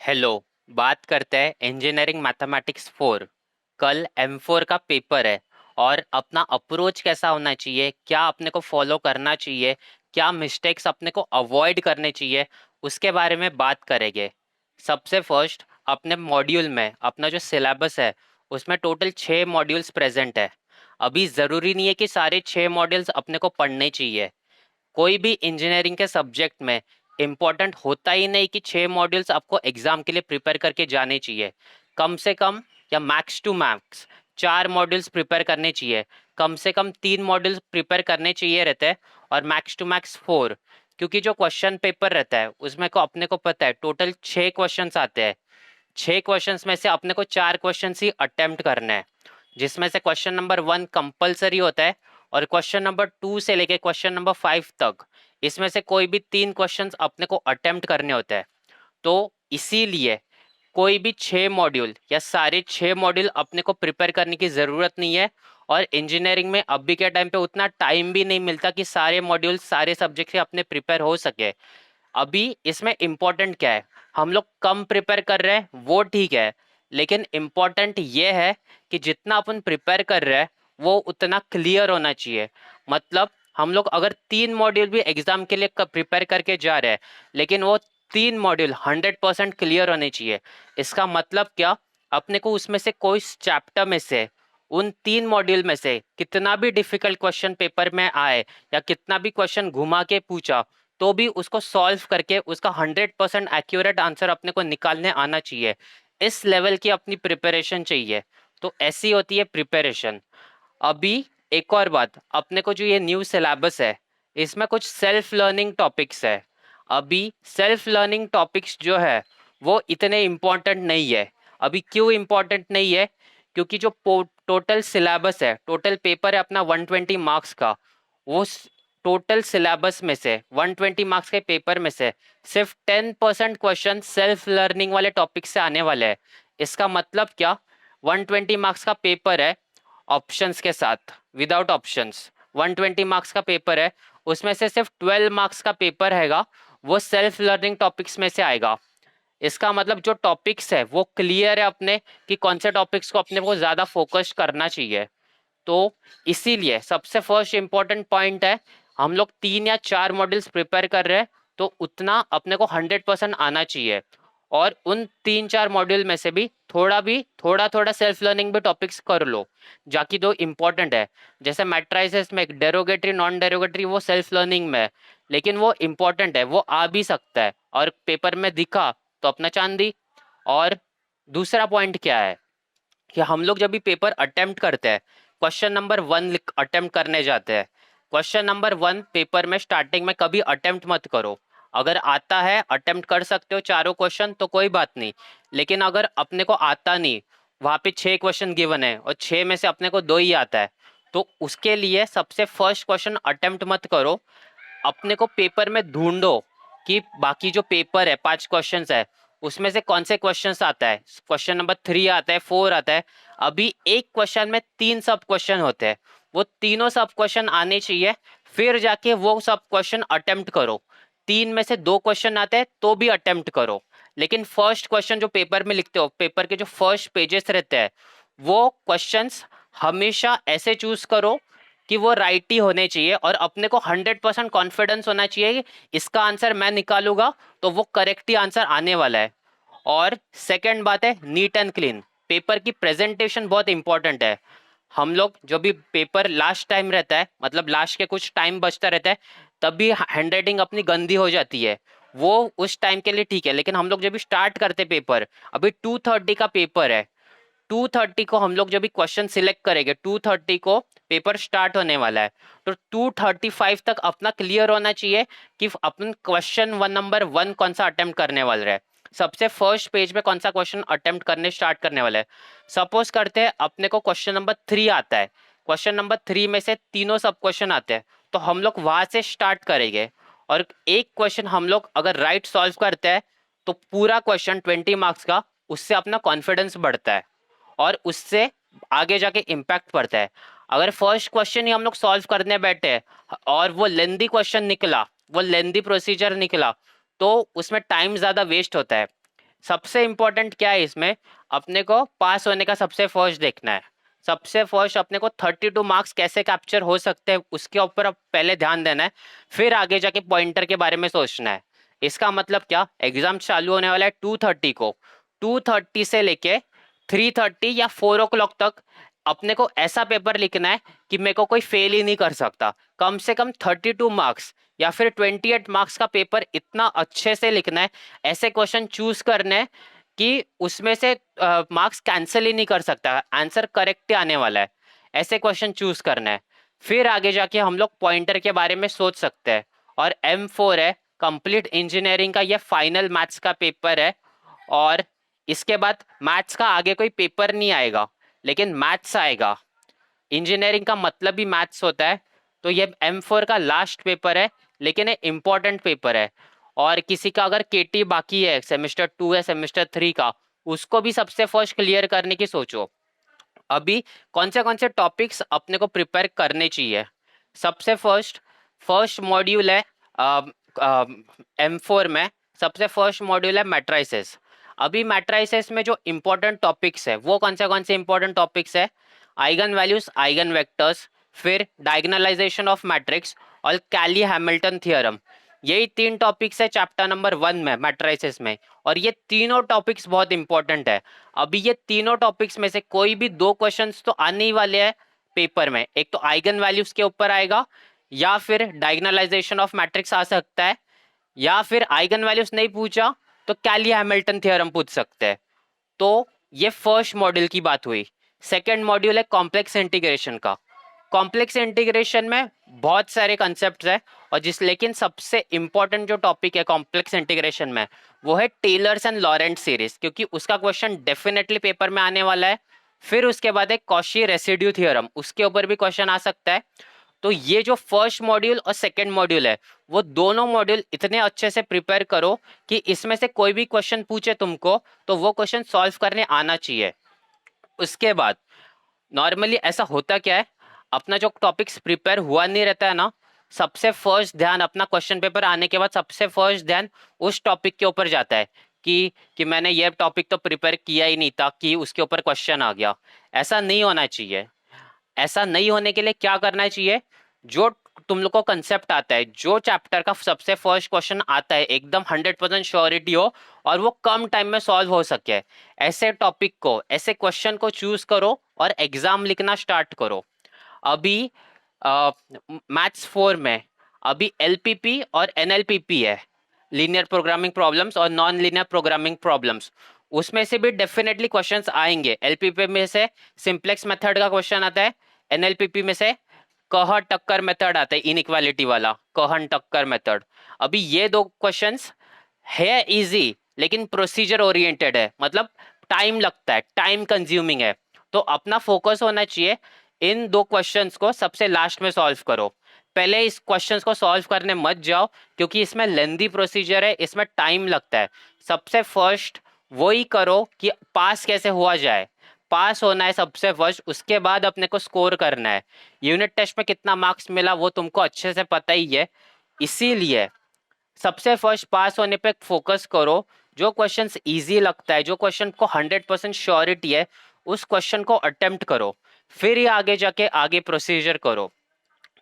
Hello. बात करते हैं इंजीनियरिंग मैथमेटिक्स 4। कल M4 का पेपर है और अपना अप्रोच कैसा होना चाहिए, क्या अपने को फॉलो करना चाहिए, क्या मिस्टेक्स अपने को अवॉइड करने चाहिए, उसके बारे में बात करेंगे। सबसे फर्स्ट, अपने मॉड्यूल में अपना जो सिलेबस है उसमें टोटल 6 मॉड्यूल्स प्रेजेंट है। अभी ज़रूरी नहीं है कि सारे 6 मॉड्यूल्स अपने को पढ़ने चाहिए। कोई भी इंजीनियरिंग के सब्जेक्ट में इम्पोर्टेंट होता ही नहीं कि 6 मॉड्यूल्स आपको एग्जाम के लिए प्रिपेयर करके जाने चाहिए। कम से कम या max to max 4 modules prepare करने चाहिए। कम से कम 3 मॉड्यूल्स प्रिपेयर करने चाहिए रहते हैं, और मैक्स टू मैक्स 4। क्योंकि जो क्वेश्चन पेपर रहता है उसमें को अपने को पता है टोटल 6 क्वेश्चंस आते हैं। 6 क्वेश्चंस में से अपने को 4 क्वेश्चंस ही अटेम्प्ट करना है, जिसमें से क्वेश्चन नंबर 1 कंपलसरी होता है और क्वेश्चन नंबर 2 से लेके क्वेश्चन नंबर 5 तक इसमें से कोई भी 3 क्वेश्चंस अपने को अटेम्प्ट करने होते हैं। तो इसीलिए कोई भी 6 मॉड्यूल या सारे 6 मॉड्यूल अपने को प्रिपेयर करने की ज़रूरत नहीं है। और इंजीनियरिंग में अभी के टाइम पे उतना टाइम भी नहीं मिलता कि सारे मॉड्यूल सारे सब्जेक्ट से अपने प्रिपेयर हो सके। अभी इसमें इम्पोर्टेंट क्या है, हम लोग कम प्रिपेयर कर रहे हैं वो ठीक है, लेकिन इम्पोर्टेंट ये है कि जितना अपन प्रिपेयर कर रहे हैं वो उतना क्लियर होना चाहिए। मतलब हम लोग अगर 3 मॉड्यूल भी एग्जाम के लिए प्रिपेयर करके जा रहे हैं, लेकिन वो 3 मॉड्यूल 100% क्लियर होने चाहिए। इसका मतलब क्या, अपने को उसमें से कोई चैप्टर में से उन 3 मॉड्यूल में से कितना भी डिफिकल्ट क्वेश्चन पेपर में आए या कितना भी क्वेश्चन घुमा के पूछा, तो भी उसको सॉल्व करके उसका 100% एक्यूरेट आंसर अपने को निकालने आना चाहिए। इस लेवल की अपनी प्रिपरेशन चाहिए। तो ऐसी होती है प्रिपरेशन। अभी एक और बात, अपने को जो ये न्यू सिलेबस है इसमें कुछ सेल्फ लर्निंग टॉपिक्स है। अभी सेल्फ लर्निंग टॉपिक्स जो है वो इतने इम्पोर्टेंट नहीं है। अभी क्यों इम्पोर्टेंट नहीं है, क्योंकि जो टोटल सिलेबस है, टोटल पेपर है अपना 120 मार्क्स का, वो टोटल सिलेबस में से 120 मार्क्स के पेपर में से सिर्फ 10% क्वेश्चन सेल्फ लर्निंग वाले टॉपिक से आने वाले हैं। इसका मतलब क्या, 120 मार्क्स का पेपर है ऑप्शंस के साथ, विदाउट ऑप्शंस 120 मार्क्स का पेपर है, उसमें से सिर्फ 12 मार्क्स का पेपर हैगा वो सेल्फ लर्निंग टॉपिक्स में से आएगा। इसका मतलब जो टॉपिक्स है वो क्लियर है अपने कि कौन से टॉपिक्स को अपने को ज़्यादा फोकस करना चाहिए। तो इसीलिए सबसे फर्स्ट इंपॉर्टेंट पॉइंट है, हम लोग 3 या 4 मॉड्यूल्स प्रिपेयर कर रहे हैं तो उतना अपने को 100% आना चाहिए। और उन 3 4 मॉड्यूल में से भी थोड़ा थोड़ा सेल्फ लर्निंग भी टॉपिक्स कर लो, जाकि दो इम्पोर्टेंट है। जैसे मैट्राइसेस में डेरोगेटरी नॉन डेरोगेटरी वो सेल्फ लर्निंग में है, लेकिन वो इम्पोर्टेंट है, वो आ भी सकता है और पेपर में दिखा तो अपना चांदी। और दूसरा पॉइंट क्या है कि हम लोग जब भी पेपर अटेम्प्ट करते हैं, क्वेश्चन नंबर 1 अटेम्प्ट करने जाते हैं, क्वेश्चन नंबर 1 पेपर में स्टार्टिंग में कभी अटेम्प्ट मत करो। अगर आता है अटेम्प्ट कर सकते हो चारों क्वेश्चन तो कोई बात नहीं, लेकिन अगर अपने को आता नहीं, वहाँ पे 6 क्वेश्चन गिवन है और 6 में से अपने को 2 ही आता है, तो उसके लिए सबसे फर्स्ट क्वेश्चन अटेम्प्ट मत करो। अपने को पेपर में ढूंढो कि बाकी जो पेपर है 5 क्वेश्चंस है उसमें से कौन से क्वेश्चंस आता है, क्वेश्चन नंबर 3 आता है, 4 आता है। अभी एक क्वेश्चन में 3 सब क्वेश्चन होते हैं, वो तीनों सब क्वेश्चन आने चाहिए, फिर जाके वो सब क्वेश्चन अटेम्प्ट करो। 3 में से 2 क्वेश्चन आते हैं तो भी अटेम्प्ट करो, लेकिन फर्स्ट क्वेश्चन जो पेपर में लिखते हो, पेपर के जो फर्स्ट पेजेस रहते हैं, वो क्वेश्चंस हमेशा ऐसे चूज करो कि वो राइट ही होने चाहिए और अपने को 100% कॉन्फिडेंस होना चाहिए कि इसका आंसर मैं निकालूंगा तो वो करेक्ट ही आंसर आने वाला है। और सेकंड बात है नीट एंड क्लीन, पेपर की प्रेजेंटेशन बहुत इंपॉर्टेंट है। हम लोग जो भी पेपर लास्ट टाइम रहता है, मतलब लास्ट के कुछ टाइम बचता रहता है, तब भी हैंड राइटिंग अपनी गंदी हो जाती है, वो उस टाइम के लिए ठीक है। लेकिन हम लोग जब भी स्टार्ट करते पेपर, अभी 2:30 का पेपर है, 2:30 को हम लोग जब भी क्वेश्चन सिलेक्ट करेंगे, 2:30 को पेपर स्टार्ट होने वाला है, तो 2:35 तक अपना क्लियर होना चाहिए कि अपन क्वेश्चन वन नंबर 1 कौन सा अटेम्प्ट करने वाले हैं, सबसे फर्स्ट पेज पे कौन सा क्वेश्चन अटेम्प्ट करने स्टार्ट करने वाला है। सपोज करते हैं अपने को क्वेश्चन नंबर 3 आता है, क्वेश्चन नंबर 3 में से तीनों सब क्वेश्चन आते हैं, तो हम लोग वहां से स्टार्ट करेंगे। और एक क्वेश्चन हम लोग अगर राइट सॉल्व करते हैं तो पूरा क्वेश्चन 20 मार्क्स का, उससे अपना कॉन्फिडेंस बढ़ता है और उससे आगे जाके इम्पैक्ट पड़ता है। अगर फर्स्ट क्वेश्चन ही हम लोग सॉल्व करने बैठे और वो लेंदी क्वेश्चन निकला, वो लेंदी प्रोसीजर निकला, तो उसमें टाइम ज़्यादा वेस्ट होता है। सबसे इंपॉर्टेंट क्या है इसमें, अपने को पास होने का सबसे फर्स्ट देखना है। सबसे फर्स्ट अपने को 32 मार्क्स कैसे कैप्चर हो सकते हैं उसके ऊपर अब पहले ध्यान देना है, फिर आगे जाके पॉइंटर के बारे में सोचना है। इसका मतलब क्या, एग्जाम चालू होने वाला है 2:30 को, 2:30 से लेके 3:30 या 4 o'clock तक अपने को ऐसा पेपर लिखना है कि मेरे को कोई फेल ही नहीं कर सकता। कम से कम 32 मार्क्स या फिर 28 मार्क्स का पेपर इतना अच्छे से लिखना है, ऐसे क्वेश्चन चूज करने हैं कि उसमें से मार्क्स कैंसिल ही नहीं कर सकता, आंसर करेक्ट ही आने वाला है। ऐसे क्वेश्चन चूज करना है, फिर आगे जाके हम लोग पॉइंटर के बारे में सोच सकते हैं। और M4 है, कंप्लीट इंजीनियरिंग का ये फाइनल मैथ्स का पेपर है। और इसके बाद मैथ्स का आगे कोई पेपर नहीं आएगा, लेकिन मैथ्स आएगा। इंजीनियरिंग का मतलब ही मैथ्स होता है। तो ये M4 का लास्ट पेपर है, लेकिन ये इंपॉर्टेंट पेपर है। और किसी का अगर केटी बाकी है, सेमेस्टर 2 है, सेमेस्टर 3 का, उसको भी सबसे फर्स्ट क्लियर करने की सोचो। अभी कौन से टॉपिक्स अपने को प्रिपेयर करने चाहिए। सबसे फर्स्ट फर्स्ट मॉड्यूल है M4 में, सबसे फर्स्ट मॉड्यूल है मैट्राइसेस। अभी मैट्राइसेस में जो इंपॉर्टेंट टॉपिक्स है वो कौन से इंपॉर्टेंट टॉपिक्स है, आइगन वैल्यूज, आइगन वेक्टर्स, फिर डायगोनलाइजेशन ऑफ मैट्रिक्स और कैली हैमिल्टन थ्योरम। यही 3 टॉपिक्स है चैप्टर नंबर 1 में मैट्राइसेस में, और ये तीनों टॉपिक्स बहुत इंपॉर्टेंट है। अभी ये तीनों टॉपिक्स में से कोई भी 2 क्वेश्चंस तो आने ही वाले हैं पेपर में। एक तो आइगन वैल्यूज के ऊपर आएगा, या फिर डायगोनलाइजेशन ऑफ मैट्रिक्स आ सकता है, या फिर आइगन वैल्यूज नहीं पूछा तो कैली हैमिल्टन थ्योरम पूछ सकते हैं। तो ये फर्स्ट मॉड्यूल की बात हुई। सेकेंड मॉड्यूल है कॉम्प्लेक्स इंटीग्रेशन का। कॉम्प्लेक्स इंटीग्रेशन में बहुत सारे कंसेप्ट है, और लेकिन सबसे इंपॉर्टेंट जो टॉपिक है कॉम्प्लेक्स इंटीग्रेशन में वो है टेलर्स एंड लॉरेंट सीरीज, क्योंकि उसका क्वेश्चन डेफिनेटली पेपर में आने वाला है। फिर उसके बाद एक कॉशी रेसिड्यू थ्योरम, उसके ऊपर भी क्वेश्चन आ सकता है। तो ये जो फर्स्ट मॉड्यूल और सेकेंड मॉड्यूल है, वो दोनों मॉड्यूल इतने अच्छे से प्रिपेयर करो कि इसमें से कोई भी क्वेश्चन पूछे तुमको तो वो क्वेश्चन सॉल्व करने आना चाहिए। उसके बाद नॉर्मली ऐसा होता क्या है, अपना जो टॉपिक्स प्रिपेयर हुआ नहीं रहता है ना, सबसे फर्स्ट ध्यान अपना क्वेश्चन पेपर आने के बाद सबसे फर्स्ट ध्यान उस टॉपिक के ऊपर जाता है कि मैंने ये टॉपिक तो प्रिपेयर किया ही नहीं था कि उसके ऊपर क्वेश्चन आ गया। ऐसा नहीं होना चाहिए। ऐसा नहीं होने के लिए क्या करना चाहिए, जो तुम लोग को कंसेप्ट आता है, जो चैप्टर का सबसे फर्स्ट क्वेश्चन आता है, एकदम 100% श्योरिटी हो और वो कम टाइम में सॉल्व हो सके, ऐसे टॉपिक को, ऐसे क्वेश्चन को चूज करो और एग्जाम लिखना स्टार्ट करो। अभी मैथ्स 4 में अभी LPP और NLPP है, लीनियर प्रोग्रामिंग प्रॉब्लम्स और नॉन लीनियर प्रोग्रामिंग प्रॉब्लम्स। उसमें से भी डेफिनेटली क्वेश्चंस आएंगे। LPP में से सिंप्लेक्स मेथड का क्वेश्चन आता है, NLPP में से कह टक्कर मेथड आता है, इनइक्वालिटी वाला कहन टक्कर मेथड। अभी ये 2 क्वेश्चंस है इजी, लेकिन प्रोसीजर ओरिएंटेड है, मतलब टाइम लगता है, टाइम कंज्यूमिंग है। तो अपना फोकस होना चाहिए इन 2 क्वेश्चंस को सबसे लास्ट में सॉल्व करो। पहले इस क्वेश्चंस को सॉल्व करने मत जाओ, क्योंकि इसमें लेंदी प्रोसीजर है, इसमें टाइम लगता है। सबसे फर्स्ट वही करो कि पास कैसे हुआ जाए, पास होना है सबसे फर्स्ट, उसके बाद अपने को स्कोर करना है। यूनिट टेस्ट में कितना मार्क्स मिला वो तुमको अच्छे से पता ही है, इसीलिए सबसे फर्स्ट पास होने पे फोकस करो। जो क्वेश्चन इजी लगता है, जो क्वेश्चन को 100% श्योरिटी है, उस क्वेश्चन को अटेम्प्ट करो, फिर ही आगे जाके आगे प्रोसीजर करो।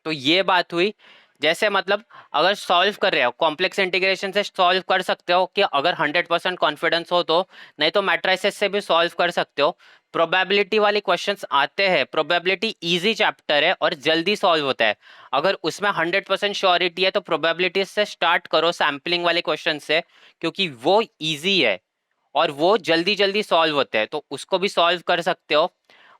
तो ये बात हुई। जैसे मतलब अगर सॉल्व कर रहे हो कॉम्प्लेक्स इंटीग्रेशन से सॉल्व कर सकते हो कि अगर 100% कॉन्फिडेंस हो तो, नहीं तो मैट्राइसेस से भी सॉल्व कर सकते हो। प्रोबेबिलिटी वाले क्वेश्चंस आते हैं, प्रोबेबिलिटी इजी चैप्टर है और जल्दी सॉल्व होता है। अगर उसमें 100% श्योरिटी है तो प्रोबेबिलिटी से स्टार्ट करो, सैम्पलिंग वाले क्वेश्चन से, क्योंकि वो इजी है और वो जल्दी जल्दी सॉल्व होते हैं, तो उसको भी सॉल्व कर सकते हो।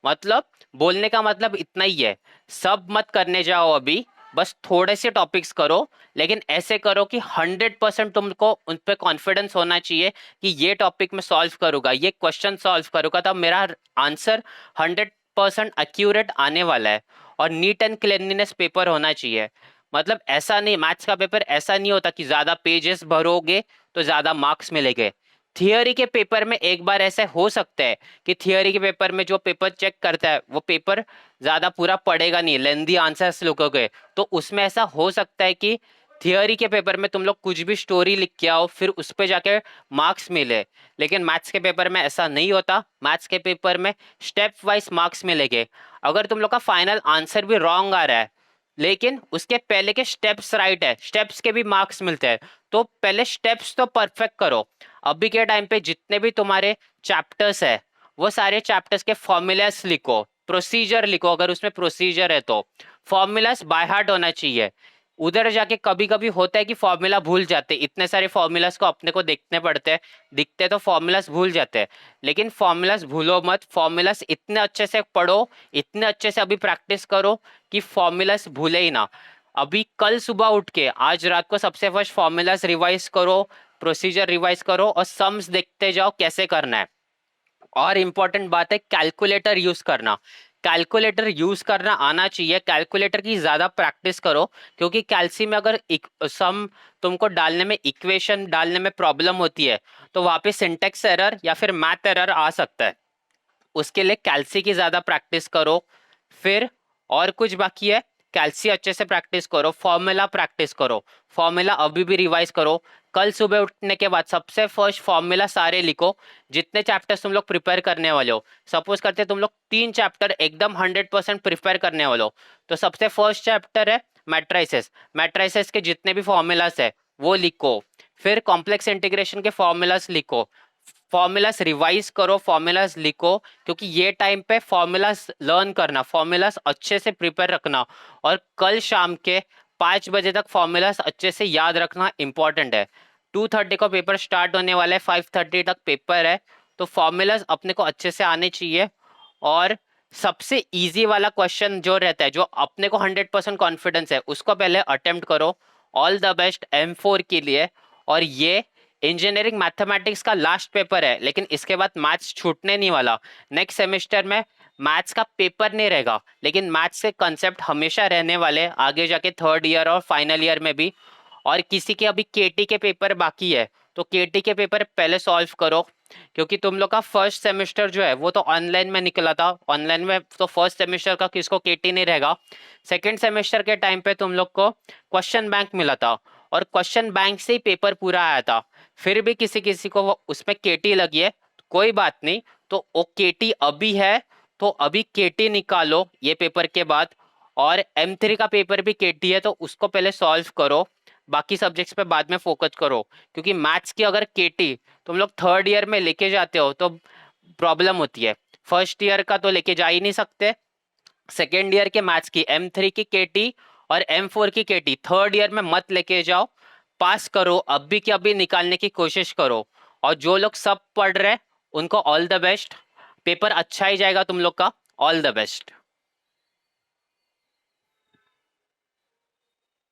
मतलब बोलने का मतलब इतना ही है, सब मत करने जाओ अभी, बस थोड़े से टॉपिक्स करो, लेकिन ऐसे करो कि 100% तुमको उन पे कॉन्फिडेंस होना चाहिए कि ये टॉपिक में सॉल्व करूंगा, ये क्वेश्चन सॉल्व करूंगा, तब मेरा आंसर 100% एक्यूरेट आने वाला है। और नीट एंड क्लीनलीनेस पेपर होना चाहिए। मतलब ऐसा नहीं, मैथ्स का पेपर ऐसा नहीं होता कि ज्यादा पेजेस भरोगे तो ज्यादा मार्क्स मिलेंगे। थियोरी के पेपर में एक बार ऐसे हो सकता है कि थियोरी के पेपर में जो पेपर चेक करता है वो पेपर, ज्यादा पूरा पढ़ेगा नहीं, लेंदी आंसर्स लिखोगे, तो उसमें ऐसा हो सकता है कि थियोरी के पेपर में तुम लोग कुछ भी स्टोरी लिख के आओ, फिर उस पे जाके मार्क्स मिले। लेकिन मैथ्स के पेपर में ऐसा नहीं होता। मैथ्स के पेपर में स्टेप वाइज मार्क्स मिलेंगे। अगर तुम लोग का फाइनल आंसर भी रॉन्ग आ रहा है, लेकिन उसके पहले के स्टेप्स राइट है, स्टेप्स के भी मार्क्स मिलते हैं। तो पहले स्टेप्स तो परफेक्ट करो। अभी के टाइम पे जितने भी तुम्हारे चैप्टर्स है, वो सारे चैप्टर्स के फॉर्मूलास लिखो, प्रोसीजर लिखो, अगर उसमें प्रोसीजर है तो। फॉर्मूलास बाय हार्ट होना चाहिए। उधर जाके कभी कभी होता है कि फॉर्मूला भूल जाते, इतने सारे फॉर्मूलास को अपने को देखने पड़ते हैं, दिखते तो फॉर्मूलास भूल जाते हैं। लेकिन फॉर्मूलास भूलो मत, फॉर्मूलास इतने अच्छे से पढ़ो, इतने अच्छे से अभी प्रैक्टिस करो कि फॉर्मूलास भूले ही ना। अभी कल सुबह उठ के आज रात को सबसे फर्स्ट फॉर्मूलास रिवाइज करो, प्रोसीजर रिवाइज करो और सम्स देखते जाओ कैसे करना है। और इम्पोर्टेंट बात है कैलकुलेटर यूज करना। कैलकुलेटर यूज करना आना चाहिए, कैलकुलेटर की ज्यादा प्रैक्टिस करो। क्योंकि कैल्सी में अगर सम तुमको डालने में, इक्वेशन डालने में प्रॉब्लम होती है, तो वहां पे सिंटेक्स एरर या फिर मैथ एरर आ सकता है। उसके लिए कैल्सी की ज्यादा प्रैक्टिस करो। फिर और कुछ बाकी है, कैल्सी अच्छे से प्रैक्टिस करो, फॉर्मूला प्रैक्टिस करो, फॉर्मूला अभी भी रिवाइज करो। कल सुबह उठने के बाद सबसे फर्स्ट फॉर्मूला सारे लिखो, जितने चैप्टर्स तुम लोग प्रिपेयर करने वाले हो। सपोज करते तुम लोग 3 चैप्टर एकदम 100% प्रिपेयर करने वाले हो, तो सबसे फर्स्ट चैप्टर है मैट्राइसेस। मैट्राइसेस के जितने भी फॉर्मूलास है वो लिखो। फिर कॉम्प्लेक्स इंटीग्रेशन के फॉर्मूलास लिखो, फॉर्मूलास रिवाइज करो, फॉर्मूलास लिखो। क्योंकि ये टाइम पे फॉर्मूलास लर्न करना, फॉर्मूलास अच्छे से प्रिपेयर रखना, और कल शाम के 5 बजे तक फॉर्मूलास अच्छे से याद रखना इंपॉर्टेंट है। 2:30 को पेपर स्टार्ट होने वाला है, 5:30 तक पेपर है। तो फॉर्मूलास अपने को अच्छे से आने चाहिए। और सबसे इजी वाला क्वेश्चन जो रहता है, जो अपने को 100% कॉन्फिडेंस है, उसको पहले अटेम्प्ट करो। ऑल द बेस्ट M4 के लिए। और ये इंजीनियरिंग मैथमेटिक्स का लास्ट पेपर है, लेकिन इसके बाद मैथ्स छूटने नहीं वाला। नेक्स्ट सेमेस्टर में मैथ्स का पेपर नहीं रहेगा, लेकिन मैथ्स के कंसेप्ट हमेशा रहने वाले, आगे जाके थर्ड ईयर और फाइनल ईयर में भी। और किसी के अभी केटी के पेपर बाकी है, तो केटी के पेपर पहले सॉल्व करो। क्योंकि तुम लोग का फर्स्ट सेमेस्टर जो है वो तो ऑनलाइन में निकला था, ऑनलाइन में तो फर्स्ट सेमेस्टर का किसको केटी नहीं रहेगा। सेकेंड सेमेस्टर के टाइम पे तुम लोग को क्वेश्चन बैंक मिला था, और क्वेश्चन बैंक से ही पेपर पूरा आया था। फिर भी किसी किसी को उसमें केटी लगी है, कोई बात नहीं। तो वो केटी अभी है, तो अभी केटी निकालो ये पेपर के बाद। और M3 का पेपर भी केटी है, तो उसको पहले सॉल्व करो, बाकी सब्जेक्ट्स पे बाद में फोकस करो। क्योंकि मैथ्स की अगर केटी तुम लोग थर्ड ईयर में लेके जाते हो तो प्रॉब्लम होती है। फर्स्ट ईयर का तो लेके जा ही नहीं सकते। सेकेंड ईयर के मैथ्स की M3 की केटी और M4 की केटी थर्ड ईयर में मत लेके जाओ। पास करो, अभी के अभी निकालने की कोशिश करो। और जो लोग सब पढ़ रहे हैं उनको ऑल द बेस्ट, पेपर अच्छा ही जाएगा तुम लोग का। All the best.